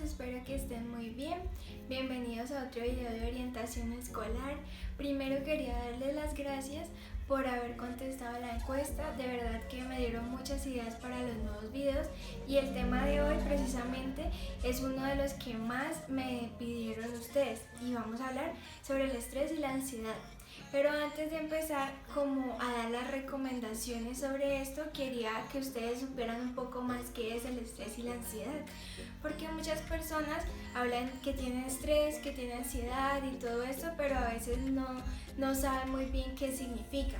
espero que estén muy bien. Bienvenidos a otro video de orientación escolar. Primero quería darles las gracias por haber contestado la encuesta. De verdad que me dieron muchas ideas para los nuevos videos y el tema de hoy precisamente es uno de los que más me pidieron ustedes y vamos a hablar sobre el estrés y la ansiedad. Pero antes de empezar como a dar las recomendaciones sobre esto, quería que ustedes supieran un poco más qué es el estrés y la ansiedad, porque muchas personas hablan que tienen estrés, que tienen ansiedad y todo eso, pero a veces no saben muy bien qué significa.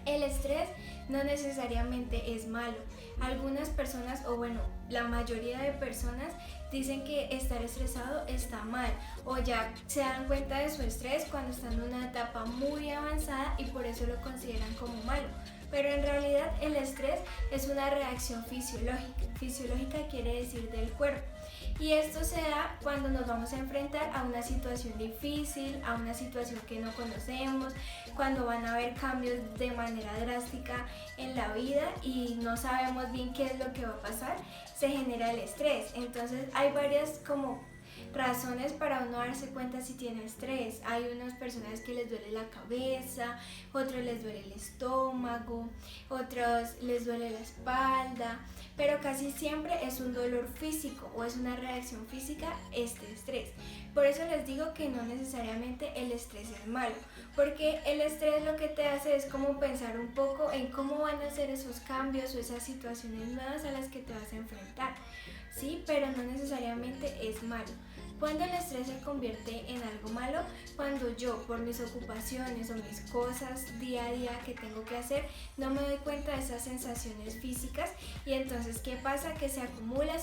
El estrés no necesariamente es malo. Algunas personas, o bueno, la mayoría de personas dicen que estar estresado está mal o ya se dan cuenta de su estrés cuando están en una etapa muy avanzada y por eso lo consideran como malo. Pero en realidad el estrés es una reacción fisiológica. Fisiológica quiere decir del cuerpo. Y esto se da cuando nos vamos a enfrentar a una situación difícil, a una situación que no conocemos, cuando van a haber cambios de manera drástica en la vida y no sabemos bien qué es lo que va a pasar, se genera el estrés. Entonces hay varias como razones para uno darse cuenta si tiene estrés. Hay unas personas que les duele la cabeza, otros les duele el estómago, otros les duele la espalda, pero casi siempre es un dolor físico o es una reacción física este estrés. Por eso les digo que no necesariamente el estrés es malo, porque el estrés lo que te hace es como pensar un poco en cómo van a ser esos cambios o esas situaciones nuevas a las que te vas a enfrentar, ¿sí? Pero no necesariamente es malo. Cuando el estrés se convierte en algo malo, cuando yo por mis ocupaciones o mis cosas día a día que tengo que hacer no me doy cuenta de esas sensaciones físicas y entonces ¿qué pasa? Que se acumula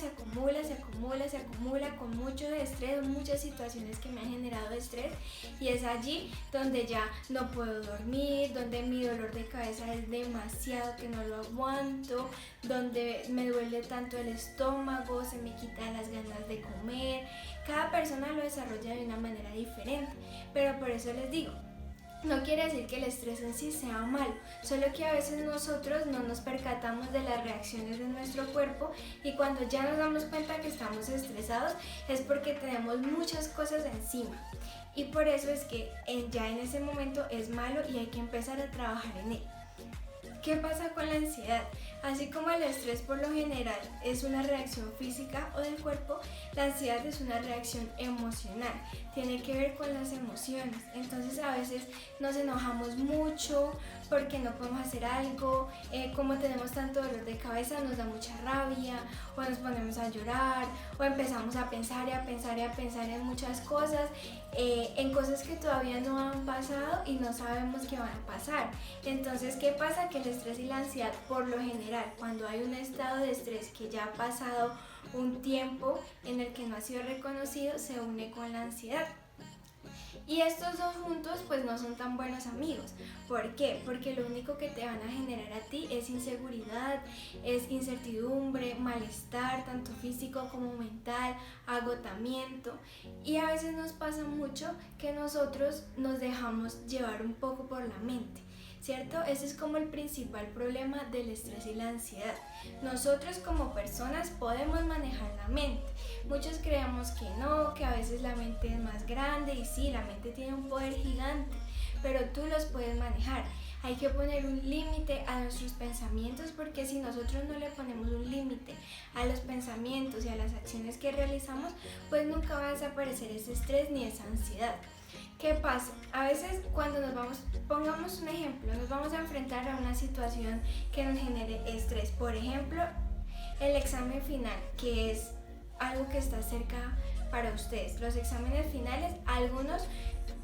con mucho de estrés, muchas situaciones que me han generado estrés y es allí donde ya no puedo dormir, donde mi dolor de cabeza es demasiado que no lo aguanto, donde me duele tanto el estómago, se me quitan las ganas de comer. Cada persona lo desarrolla de una manera diferente, pero por eso les digo, no quiere decir que el estrés en sí sea malo, solo que a veces nosotros no nos percatamos de las reacciones de nuestro cuerpo y cuando ya nos damos cuenta que estamos estresados es porque tenemos muchas cosas encima y por eso es que ya en ese momento es malo y hay que empezar a trabajar en él. ¿Qué pasa con la ansiedad? Así como el estrés por lo general es una reacción física o del cuerpo, la ansiedad es una reacción emocional, tiene que ver con las emociones. Entonces a veces nos enojamos mucho porque no podemos hacer algo, como tenemos tanto dolor de cabeza nos da mucha rabia o nos ponemos a llorar o empezamos a pensar en muchas cosas, en cosas que todavía no han pasado y no sabemos que van a pasar. Entonces, ¿qué pasa? Que el estrés y la ansiedad por lo general, cuando hay un estado de estrés que ya ha pasado un tiempo en el que no ha sido reconocido, se une con la ansiedad. Y estos dos juntos pues no son tan buenos amigos. ¿Por qué? Porque lo único que te van a generar a ti es inseguridad, es incertidumbre, malestar, tanto físico como mental, agotamiento. Y a veces nos pasa mucho que nosotros nos dejamos llevar un poco por la mente, ¿cierto? Ese es como el principal problema del estrés y la ansiedad. Nosotros como personas podemos manejar la mente. Muchos creemos que no, que a veces la mente es más grande y sí, la mente tiene un poder gigante, pero tú los puedes manejar. Hay que poner un límite a nuestros pensamientos porque si nosotros no le ponemos un límite a los pensamientos y a las acciones que realizamos, pues nunca va a desaparecer ese estrés ni esa ansiedad. ¿Qué pasa? A veces cuando pongamos un ejemplo, nos vamos a enfrentar a una situación que nos genere estrés. Por ejemplo, el examen final, que es algo que está cerca para ustedes. Los exámenes finales, a algunos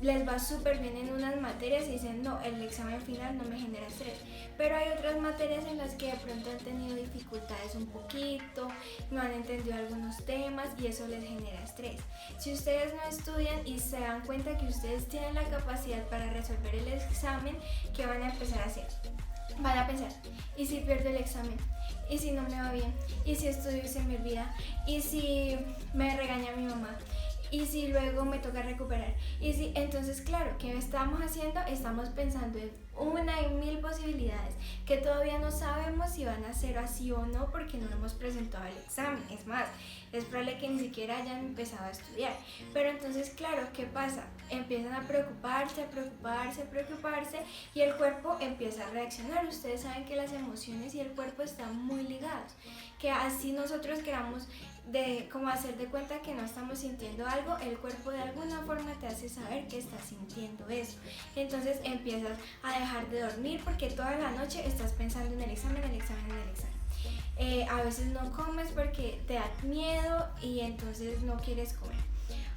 les va súper bien en unas materias y dicen no, el examen final no me genera estrés, pero hay otras materias en las que de pronto han tenido dificultades un poquito, no han entendido algunos temas y eso les genera estrés. Si ustedes no estudian y se dan cuenta que ustedes tienen la capacidad para resolver el examen, ¿qué van a empezar a hacer? Van a pensar, ¿y si pierdo el examen? ¿Y si no me va bien? ¿Y si estudio y se me olvida? ¿Y si me regaña mi mamá? y si luego me toca recuperar, y si, entonces claro, ¿qué estamos haciendo? Estamos pensando en una y mil posibilidades que todavía no sabemos si van a ser así o no porque no hemos presentado el examen. Es más, es probable que ni siquiera hayan empezado a estudiar. Pero entonces, claro, ¿qué pasa? Empiezan a preocuparse, y el cuerpo empieza a reaccionar. Ustedes saben que las emociones y el cuerpo están muy ligados, que así nosotros queramos como hacer de cuenta que no estamos sintiendo algo, el cuerpo de alguna forma te hace saber que estás sintiendo eso. Entonces empiezas a dejar de dormir porque toda la noche estás pensando en el examen. A veces no comes porque te da miedo y entonces no quieres comer.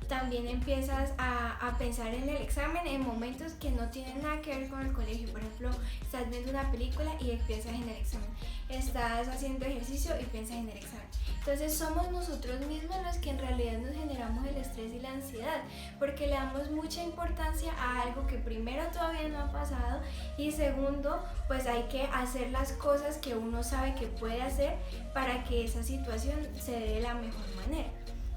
También empiezas a pensar en el examen en momentos que no tienen nada que ver con el colegio. Por ejemplo, estás viendo una película y piensas en el examen. Estás haciendo ejercicio y piensas en el examen. Entonces somos nosotros mismos los que en realidad nos generamos el estrés y la ansiedad, porque le damos mucha importancia a algo que primero todavía no ha pasado y segundo, pues hay que hacer las cosas que uno sabe que puede hacer para que esa situación se dé de la mejor manera.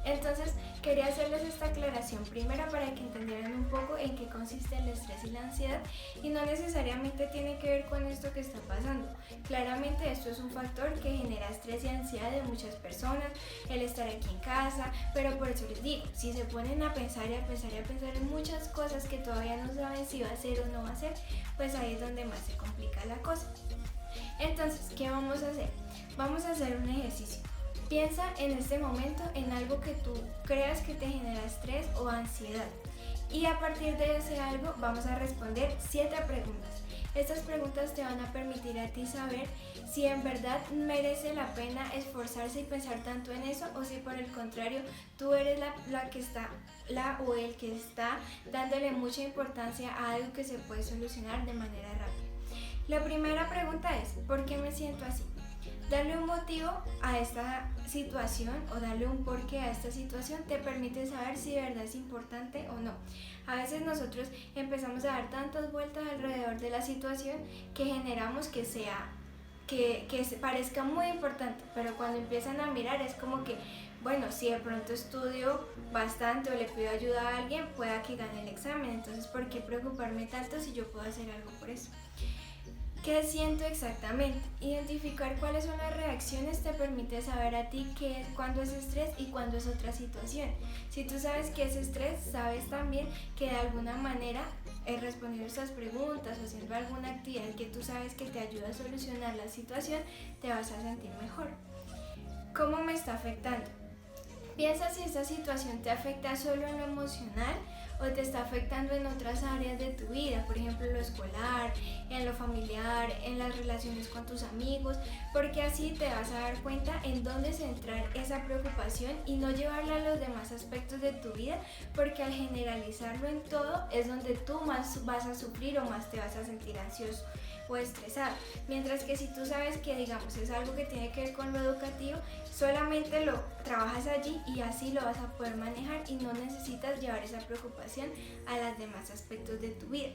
Entonces quería hacerles esta aclaración primero para que entendieran un poco en qué consiste el estrés y la ansiedad, y no necesariamente tiene que ver con esto que está pasando. Claramente esto es un factor que genera estrés y ansiedad de muchas personas, el estar aquí en casa, pero por eso les digo, si se ponen a pensar en muchas cosas que todavía no saben si va a ser o no va a ser, pues ahí es donde más se complica la cosa. Entonces, ¿qué vamos a hacer? Vamos a hacer un ejercicio. Piensa en este momento en algo que tú creas que te genera estrés o ansiedad, y a partir de ese algo vamos a responder 7 preguntas. Estas preguntas te van a permitir a ti saber si en verdad merece la pena esforzarse y pensar tanto en eso, o si por el contrario tú eres la o el que está dándole mucha importancia a algo que se puede solucionar de manera rápida. La primera pregunta es: ¿por qué me siento así? Darle un motivo a esta situación o darle un porqué a esta situación te permite saber si de verdad es importante o no. A veces nosotros empezamos a dar tantas vueltas alrededor de la situación que generamos que se parezca muy importante, pero cuando empiezan a mirar es como que, bueno, si de pronto estudio bastante o le pido ayuda a alguien, pueda que gane el examen, entonces ¿por qué preocuparme tanto si yo puedo hacer algo por eso? ¿Qué siento exactamente? Identificar cuáles son las reacciones te permite saber a ti cuándo es estrés y cuándo es otra situación. Si tú sabes que es estrés, sabes también que de alguna manera respondiendo estas preguntas o haciendo alguna actividad que tú sabes que te ayuda a solucionar la situación, te vas a sentir mejor. ¿Cómo me está afectando? Piensa si esta situación te afecta solo en lo emocional o te está afectando en otras áreas de tu vida, por ejemplo en lo escolar, en lo familiar, en las relaciones con tus amigos, porque así te vas a dar cuenta en dónde centrar esa preocupación y no llevarla a los demás aspectos de tu vida, porque al generalizarlo en todo es donde tú más vas a sufrir o más te vas a sentir ansioso o estresado, mientras que si tú sabes que digamos es algo que tiene que ver con lo educativo, solamente lo trabajas allí y así lo vas a poder manejar y no necesitas llevar esa preocupación a los demás aspectos de tu vida.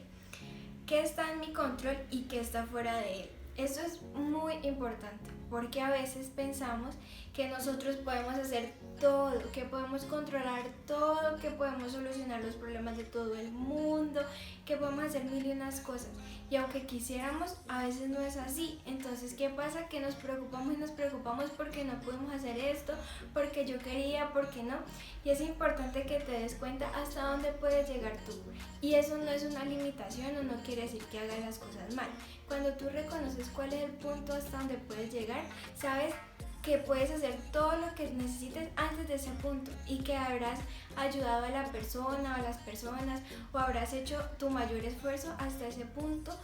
¿Qué está en mi control y qué está fuera de él? Eso es muy importante porque a veces pensamos que nosotros podemos hacer todo, que podemos controlar todo, que podemos solucionar los problemas de todo el mundo, que podemos hacer mil y unas cosas. Y aunque quisiéramos, a veces no es así. Entonces, ¿qué pasa? Que nos preocupamos porque no podemos hacer esto, porque yo quería, porque no. Y es importante que te des cuenta hasta dónde puedes llegar tú. Y eso no es una limitación o no quiere decir que hagas las cosas mal. Cuando tú reconoces cuál es el punto hasta donde puedes llegar, sabes que puedes hacer todo lo que necesites antes de ese punto y que habrás ayudado a la persona o a las personas o habrás hecho tu mayor esfuerzo hasta ese punto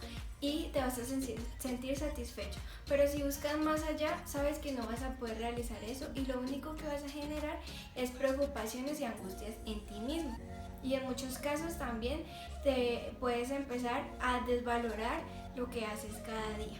y te vas a sentir satisfecho. Pero si buscas más allá, sabes que no vas a poder realizar eso y lo único que vas a generar es preocupaciones y angustias en ti mismo. Y en muchos casos también te puedes empezar a desvalorar lo que haces cada día.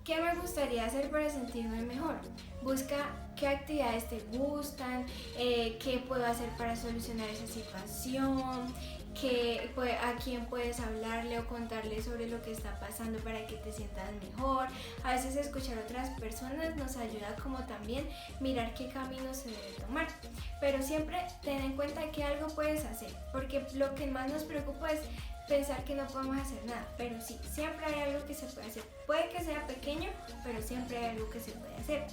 ¿Qué me gustaría hacer para sentirme mejor? Busca qué actividades te gustan, qué puedo hacer para solucionar esa situación, a quién puedes hablarle o contarle sobre lo que está pasando para que te sientas mejor. A veces escuchar a otras personas nos ayuda como también mirar qué camino se debe tomar. Pero siempre ten en cuenta que algo puedes hacer, porque lo que más nos preocupa es pensar que no podemos hacer nada, pero sí, siempre hay algo que se puede hacer. Puede que sea pequeño, pero siempre hay algo que se puede hacer.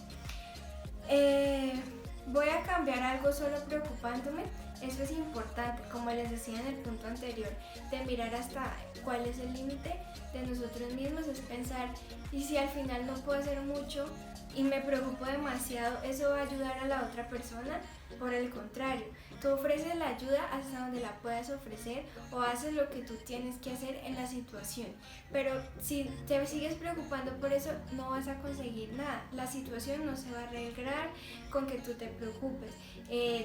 Voy a cambiar algo solo preocupándome. Eso es importante, como les decía en el punto anterior, de mirar hasta cuál es el límite de nosotros mismos, es pensar, y si al final no puedo hacer mucho y me preocupo demasiado, ¿eso va a ayudar a la otra persona? Por el contrario, tú ofreces la ayuda hasta donde la puedas ofrecer o haces lo que tú tienes que hacer en la situación. Pero si te sigues preocupando por eso, no vas a conseguir nada. La situación no se va a arreglar con que tú te preocupes.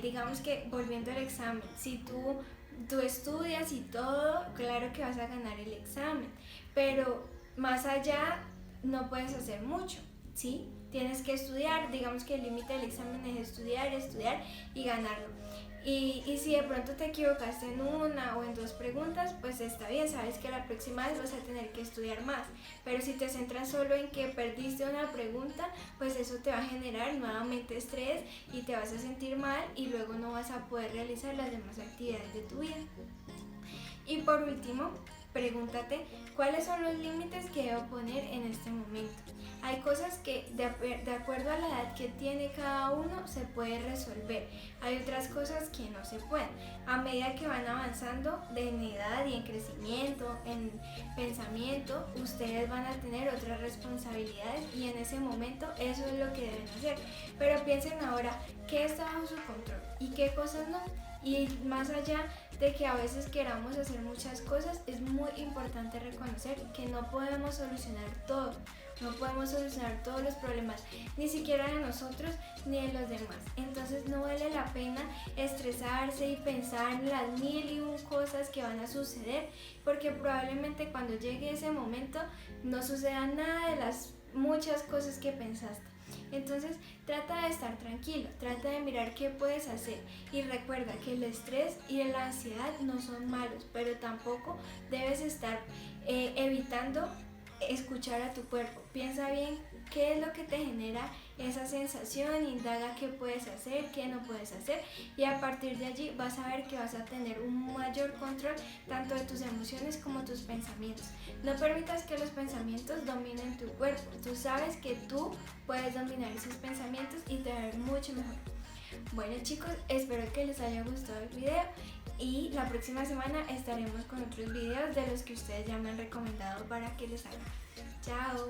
Digamos que volviendo al examen, si tú estudias y todo, claro que vas a ganar el examen, pero más allá no puedes hacer mucho, ¿sí? Tienes que estudiar, digamos que el límite del examen es estudiar y ganarlo. Y si de pronto te equivocaste en una o en dos preguntas, pues está bien, sabes que la próxima vez vas a tener que estudiar más. Pero si te centras solo en que perdiste una pregunta, pues eso te va a generar nuevamente estrés y te vas a sentir mal y luego no vas a poder realizar las demás actividades de tu vida. Y por último, pregúntate cuáles son los límites que debo poner en este momento. Hay cosas que de acuerdo a la edad que tiene cada uno se puede resolver. Hay otras cosas que no se pueden. A medida que van avanzando en edad y en crecimiento, en pensamiento, ustedes van a tener otras responsabilidades y en ese momento eso es lo que deben hacer. Pero piensen ahora qué está bajo su control y qué cosas no. Y más allá de que a veces queramos hacer muchas cosas, es muy importante reconocer que no podemos solucionar todo. No podemos solucionar todos los problemas, ni siquiera de nosotros ni de los demás. Entonces no vale la pena estresarse y pensar en las 1001 cosas que van a suceder, porque probablemente cuando llegue ese momento no suceda nada de las muchas cosas que pensaste. Entonces trata de estar tranquilo, trata de mirar qué puedes hacer y recuerda que el estrés y la ansiedad no son malos, pero tampoco debes estar evitando escuchar a tu cuerpo. Piensa bien qué es lo que te genera esa sensación, indaga qué puedes hacer, qué no puedes hacer y a partir de allí vas a ver que vas a tener un mayor control tanto de tus emociones como tus pensamientos. No permitas que los pensamientos dominen tu cuerpo. Tú sabes que tú puedes dominar esos pensamientos y te va a ver mucho mejor. Bueno chicos, espero que les haya gustado el video y la próxima semana estaremos con otros videos de los que ustedes ya me han recomendado para que les haga. Chao.